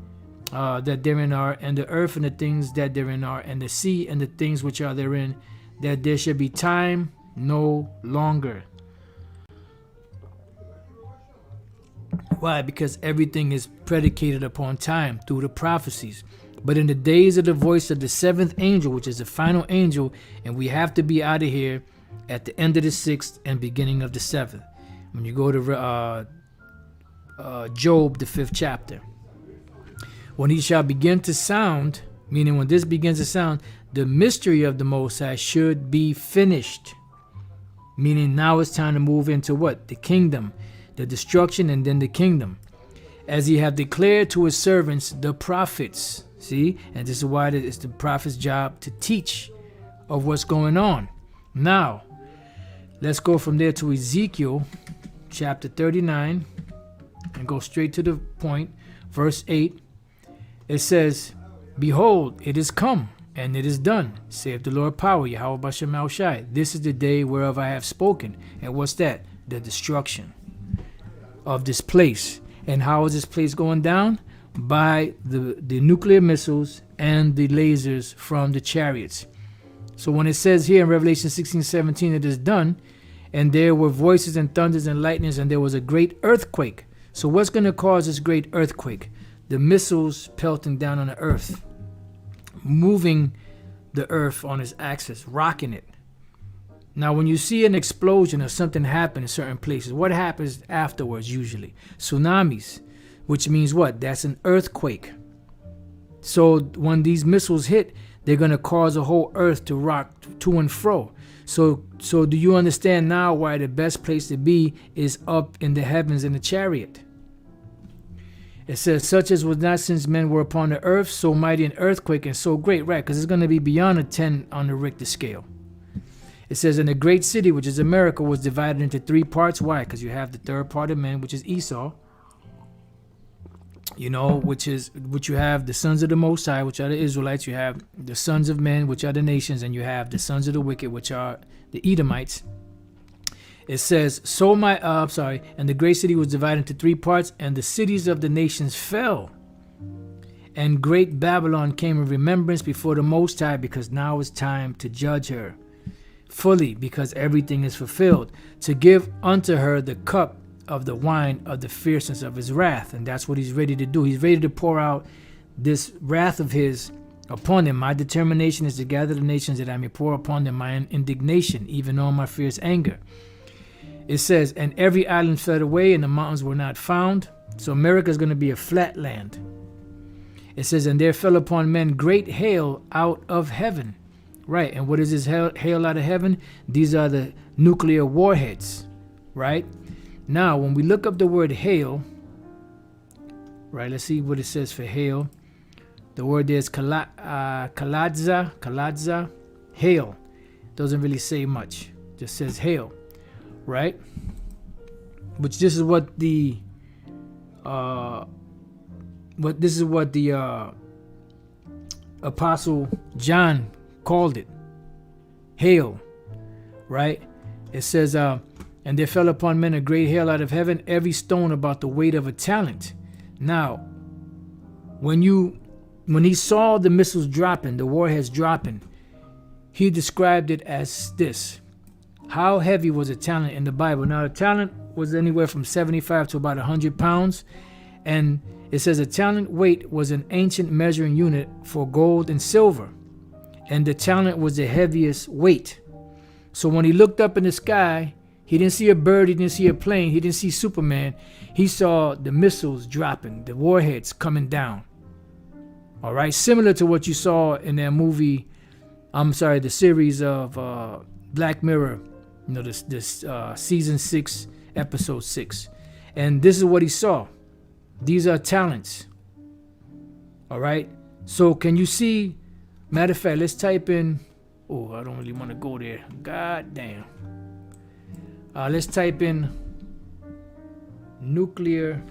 that therein are, and the earth and the things that therein are, and the sea and the things which are therein, that there should be time no longer. Why? Because everything is predicated upon time through the prophecies. But in the days of the voice of the seventh angel, which is the final angel, and we have to be out of here at the end of the 6th and beginning of the 7th. When you go to Job, the 5th chapter. When he shall begin to sound, meaning when this begins to sound, the mystery of the Most High should be finished. Meaning now it's time to move into what? The kingdom. The destruction and then the kingdom. As he have declared to his servants, the prophets. See? And this is why it's the prophet's job to teach of what's going on. Now, let's go from there to Ezekiel chapter 39 and go straight to the point. Verse 8. It says, behold, it is come, and it is done, saith the Lord power, Yahweh Bashem Al Shai. This is the day whereof I have spoken. And what's that? The destruction of this place. And how is this place going down? By the nuclear missiles and the lasers from the chariots. So when it says here in Revelation 16:17, it is done, and there were voices and thunders and lightnings, and there was a great earthquake. So what's going to cause this great earthquake? The missiles pelting down on the earth, moving the earth on its axis, rocking it. Now, when you see an explosion or something happen in certain places, what happens afterwards usually? Tsunamis, which means what? That's an earthquake. So when these missiles hit, they're going to cause a whole earth to rock to and fro. So do you understand now why the best place to be is up in the heavens in the chariot? It says, such as was not since men were upon the earth, so mighty an earthquake and so great, right? Because it's going to be beyond a 10 on the Richter scale. It says, and the great city, which is America, was divided into 3 parts. Why? Because you have the third part of men, which is Esau. You know, which you have the sons of the Most High, which are the Israelites. You have the sons of men, which are the nations, and you have the sons of the wicked, which are the Edomites. It says, and the great city was divided into 3 parts, and the cities of the nations fell. And great Babylon came in remembrance before the Most High, because now is time to judge her fully, because everything is fulfilled, to give unto her the cup of the wine of the fierceness of his wrath. And that's what he's ready to do. He's ready to pour out this wrath of his upon them. My determination is to gather the nations, that I may pour upon them my indignation, even all my fierce anger. It says, and every island fled away, and the mountains were not found. So America is going to be a flat land. It says, and there fell upon men great hail out of heaven. Right. And what is this hail out of heaven? These are the nuclear warheads. Right. Now, when we look up the word hail, right, let's see what it says for hail. The word there is kaladza, hail. Doesn't really say much. Just says hail. Right. Which this is what the Apostle John called it. Hail. Right. It says, and there fell upon men a great hail out of heaven, every stone about the weight of a talent. Now, when he saw the missiles dropping, the warheads dropping, he described it as this. How heavy was a talent in the Bible? Now, a talent was anywhere from 75 to about 100 pounds. And it says a talent weight was an ancient measuring unit for gold and silver. And the talent was the heaviest weight. So when he looked up in the sky, he didn't see a bird, he didn't see a plane, he didn't see Superman. He saw the missiles dropping, the warheads coming down. All right, similar to what you saw in that movie, the series of Black Mirror, this season 6, episode 6. And this is what he saw. These are talents. All right, so can you see? Matter of fact, let's type in. Oh, I don't really want to go there. God damn. Let's type in nuclear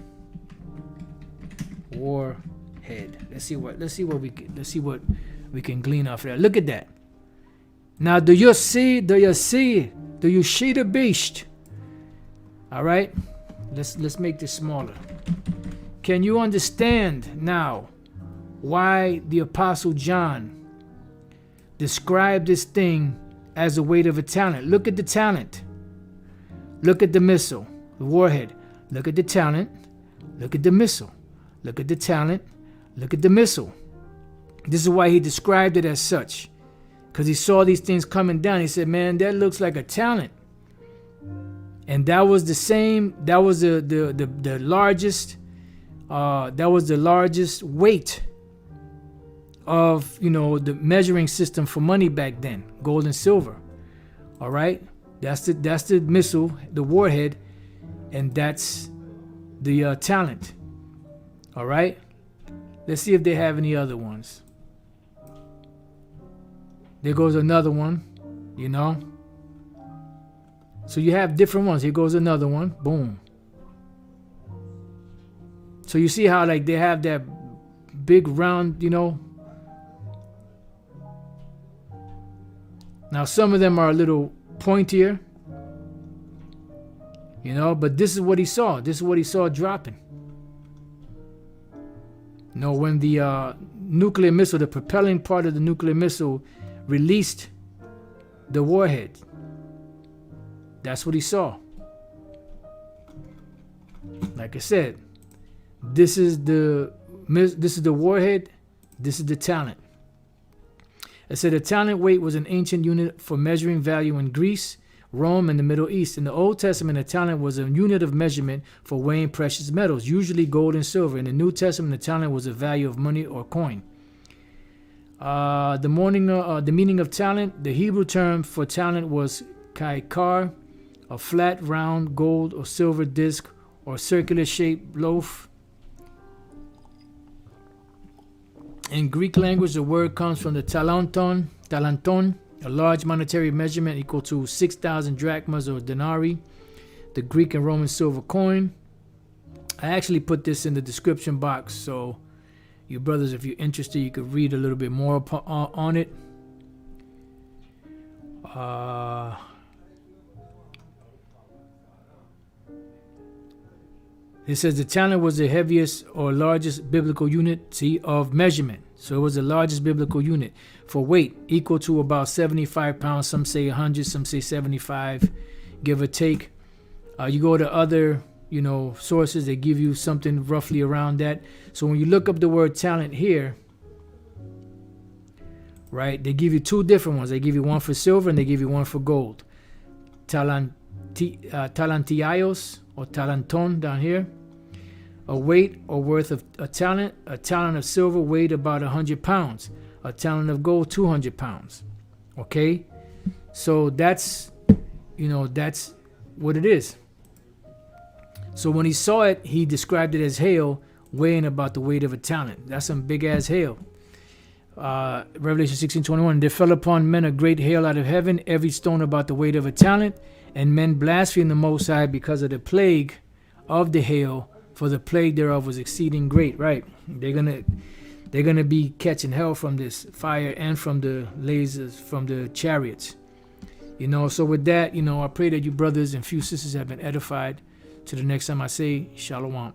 warhead. Let's see what we can glean off of that. Look at that. Now, do you see the beast? All right. Let's make this smaller. Can you understand now why the Apostle John described this thing as the weight of a talent? Look at the talent. Look at the missile, the warhead. Look at the talent. Look at the missile. Look at the talent. Look at the missile. This is why he described it as such. Because he saw these things coming down. He said, man, that looks like a talent. And that was the same, that was the largest, weight of, the measuring system for money back then, gold and silver. All right. That's the missile, the warhead, and that's the talent. All right. Let's see if they have any other ones. There goes another one, So you have different ones. Here goes another one. Boom. So you see how they have that big round, Now some of them are a little pointier, but this is what he saw. This is what he saw dropping. When the nuclear missile, the propelling part of the nuclear missile released the warhead, that's what he saw. Like I said, this is the warhead, this is the talent. It said the talent weight was an ancient unit for measuring value in Greece, Rome, and the Middle East. In the Old Testament, a talent was a unit of measurement for weighing precious metals, usually gold and silver. In the New Testament, the talent was the value of money or coin. The meaning of talent, the Hebrew term for talent was kaikar, a flat, round, gold or silver disc or circular-shaped loaf. In Greek language, the word comes from the talanton, a large monetary measurement equal to 6,000 drachmas or denarii, the Greek and Roman silver coin. I actually put this in the description box, so you brothers, if you're interested, you could read a little bit more on it. It says the talent was the heaviest or largest biblical unit of measurement. So it was the largest biblical unit for weight, equal to about 75 pounds. Some say 100, some say 75, give or take. You go to other, sources, they give you something roughly around that. So when you look up the word talent here, right, they give you two different ones. They give you one for silver and they give you one for gold. Talantiaios or talanton down here. A weight or worth of a talent of silver weighed about 100 pounds. A talent of gold, 200 pounds. Okay, so that's what it is. So when he saw it, he described it as hail weighing about the weight of a talent. That's some big ass hail. Revelation 16:21. There fell upon men a great hail out of heaven, every stone about the weight of a talent, and men blasphemed the Most High because of the plague of the hail, for the plague thereof was exceeding great. Right? They're gonna be catching hell from this fire and from the lasers from the chariots. So with that, I pray that you brothers and few sisters have been edified. Till the next time I say, Shalom.